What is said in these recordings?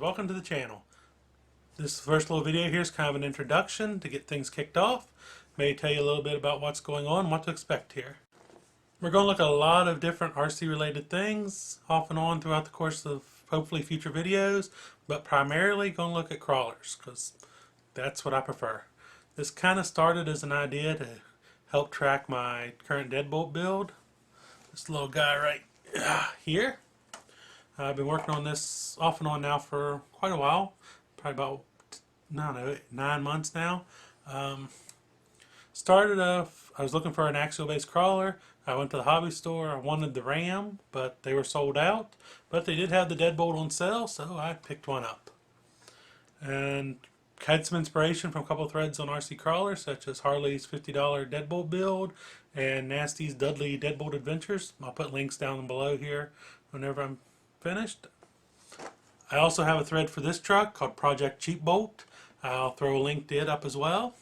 welcome to the channel. This first little video here is kind of an introduction to get things kicked off. May tell you a little bit about what's going on and what to expect here. We're going to look at a lot of different RC related things off and on throughout the course of hopefully future videos, but primarily going to look at crawlers because that's what I prefer. This kind of started as an idea to help track my current Deadbolt build. This little guy right here. I've been working on this off and on now for quite a while, probably about, I don't know, 9 months now. Started off, I was looking for an axial based crawler. I went to the hobby store. I wanted the Ram, but they were sold out. But they did have the Deadbolt on sale, so I picked one up. And had some inspiration from a couple of threads on RCCrawler, such as Harley's $50 Deadbolt build and Naz-T's Dudley Deadbolt Adventures. I'll put links down below here whenever I'm finished. I also have a thread for this truck called Project Cheapbolt. I'll throw a link to it up as well.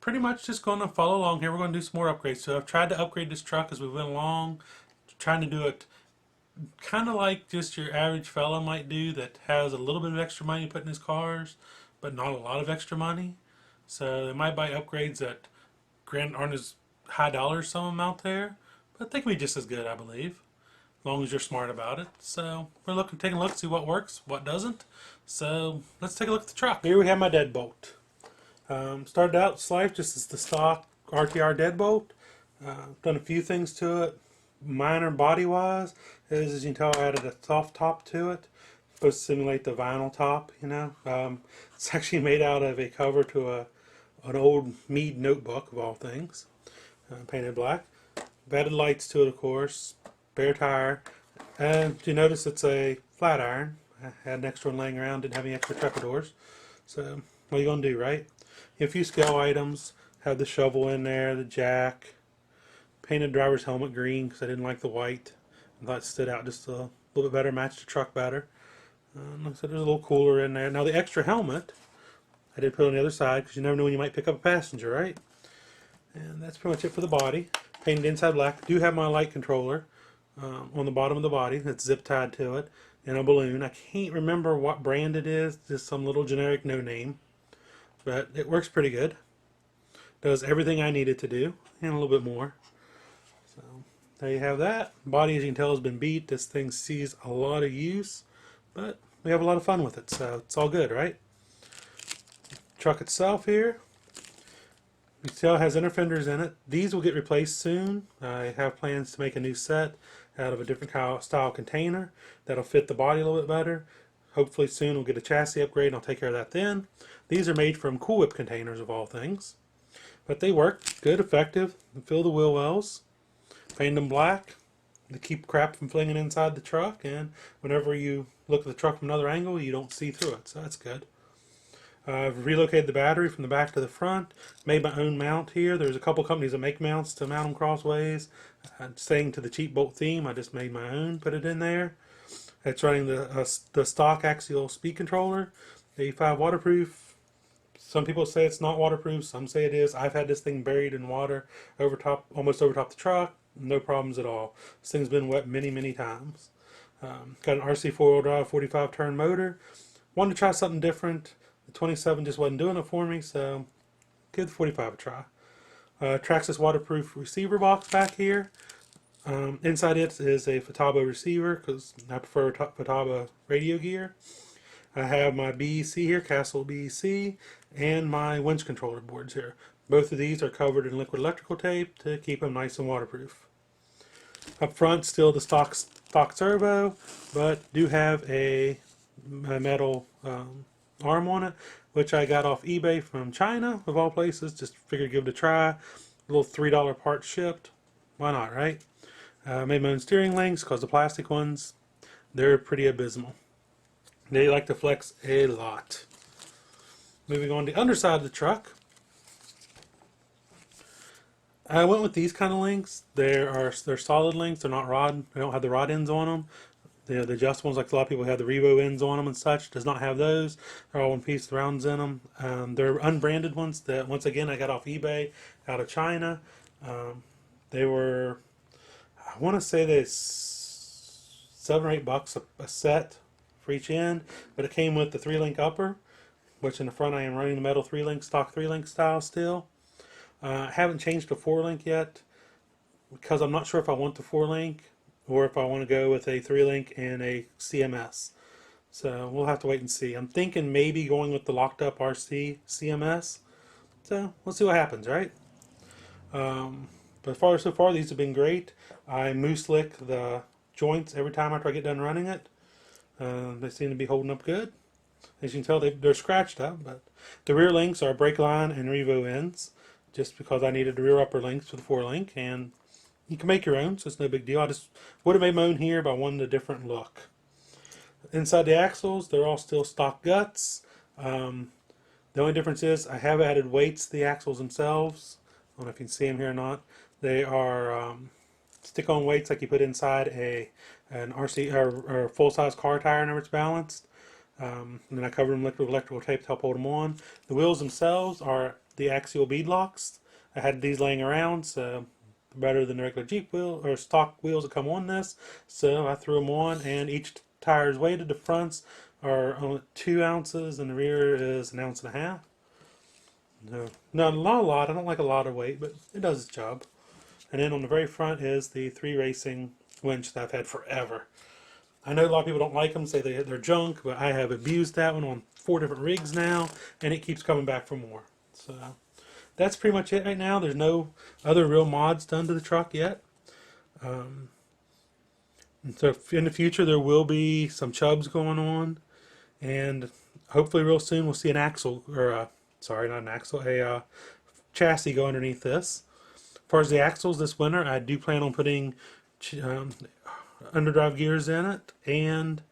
Pretty much just going to follow along here. We're going to do some more upgrades. So I've tried to upgrade this truck as we went along, trying to do it kind of like just your average fella might do that has a little bit of extra money to put in his cars, but not a lot of extra money. So they might buy upgrades that aren't as high dollars, some of them out there, but they can be just as good, I believe, as long as you're smart about it. So we're taking a look, see what works, what doesn't. So let's take a look at the truck. Here we have my Deadbolt. Started out its life just as the stock RTR Deadbolt. Done a few things to it, minor body wise. As you can tell, I added a soft top to it, supposed to simulate the vinyl top. It's actually made out of a cover to an old Mead notebook of all things, painted black. Added lights to it, of course. Bare tire, and you notice it's a flat iron. I had an extra one laying around, didn't have any extra trapdoors. So what are you gonna do, right? A few scale items. Have the shovel in there, the jack. Painted driver's helmet green because I didn't like the white. I thought it stood out just a little bit better, matched the truck better. Like I said, there's a little cooler in there. Now the extra helmet I did put on the other side because you never know when you might pick up a passenger, right? And that's pretty much it for the body. Painted inside black. I do have my light controller on the bottom of the body that's zip tied to it, and a balloon. I can't remember what brand it is. Just some little generic no name, but it works pretty good. Does everything I need it to do and a little bit more. So there you have that. Body, as you can tell, has been beat. This thing sees a lot of use, but we have a lot of fun with it, so it's all good, right? Truck itself here, you can tell it has inner fenders in it. These will get replaced soon. I have plans to make a new set out of a different style container that'll fit the body a little bit better. Hopefully soon we'll get a chassis upgrade and I'll take care of that then. These are made from Cool Whip containers of all things. But they work good, effective, and fill the wheel wells. Paint them black to keep crap from flinging inside the truck, and whenever you look at the truck from another angle, you don't see through it, so that's good. I've relocated the battery from the back to the front, made my own mount here. There's a couple companies that make mounts to mount them crossways. Staying to the Cheapbolt theme, I just made my own, put it in there. It's running the stock axial speed controller, the 85 waterproof. Some people say it's not waterproof, some say it is. I've had this thing buried in water almost over top the truck, no problems at all. This thing's been wet many, many times. Got an RC four-wheel drive 45 turn motor. Wanted to try something different. The 27 just wasn't doing it for me, so give the 45 a try. Traxxas waterproof receiver box back here. Inside it is a Futaba receiver because I prefer Futaba radio gear. I have my BEC here, Castle BEC, and my winch controller boards here. Both of these are covered in liquid electrical tape to keep them nice and waterproof. Up front, still the stock servo, but do have a metal arm on it, which I got off eBay from China, of all places. Just figured give it a try. A little $3 part shipped. Why not, right? Made my own steering links because the plastic ones, they're pretty abysmal. They like to flex a lot. Moving on to the underside of the truck. I went with these kind of links. They're solid links. They're not rod. They don't have the rod ends on them. The adjustable ones, like a lot of people have the Revo ends on them and such, does not have those. They're all one piece, the rounds in them. They're unbranded ones that, once again, I got off eBay out of China. They were, I want to say they $7 or $8 a set for each end, but it came with the 3-link upper, which in the front I am running the metal 3-link, stock 3-link style still. I haven't changed to 4-link yet because I'm not sure if I want the 4-link or if I want to go with a 3-link and a CMS. So we'll have to wait and see. I'm thinking maybe going with the locked up RC CMS. So we'll see what happens, right? But so far these have been great. I moose lick the joints every time after I get done running it. They seem to be holding up good. As you can tell, they're scratched up, but the rear links are brake line and Revo ends, just because I needed the rear upper links for the 4-link, and you can make your own, so it's no big deal. I just would have made my own here, but I wanted a different look. Inside the axles, they're all still stock guts. The only difference is I have added weights to the axles themselves. I don't know if you can see them here or not. They are stick-on weights like you put inside an RC or full-size car tire whenever it's balanced. And then I cover them with electrical tape to help hold them on. The wheels themselves are the axial bead locks. I had these laying around, so better than the regular Jeep wheel or stock wheels that come on this. So I threw them on, and each tire is weighted. The fronts are only 2 ounces, and the rear is 1.5 ounces. No, not a lot. I don't like a lot of weight, but it does its job. And then on the very front is the 3 racing winch that I've had forever. I know a lot of people don't like them, say they're junk, but I have abused that one on 4 different rigs now, and it keeps coming back for more. So that's pretty much it right now. There's no other real mods done to the truck yet. So in the future there will be some chubs going on, and hopefully real soon we'll see an axle, or sorry, not an axle, a chassis go underneath this. As far as the axles this winter, I do plan on putting underdrive gears in it and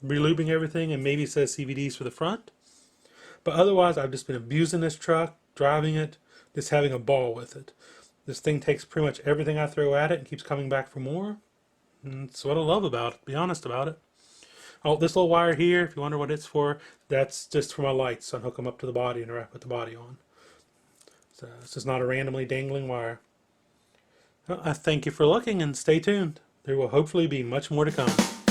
relubing everything, and maybe set CVDs for the front. But otherwise, I've just been abusing this truck, driving it, just having a ball with it. This thing takes pretty much everything I throw at it and keeps coming back for more. And that's what I love about it, to be honest about it. Oh, this little wire here, if you wonder what it's for, that's just for my lights. So I hook them up to the body and put the body on. So it's just not a randomly dangling wire. Well, I thank you for looking, and stay tuned. There will hopefully be much more to come.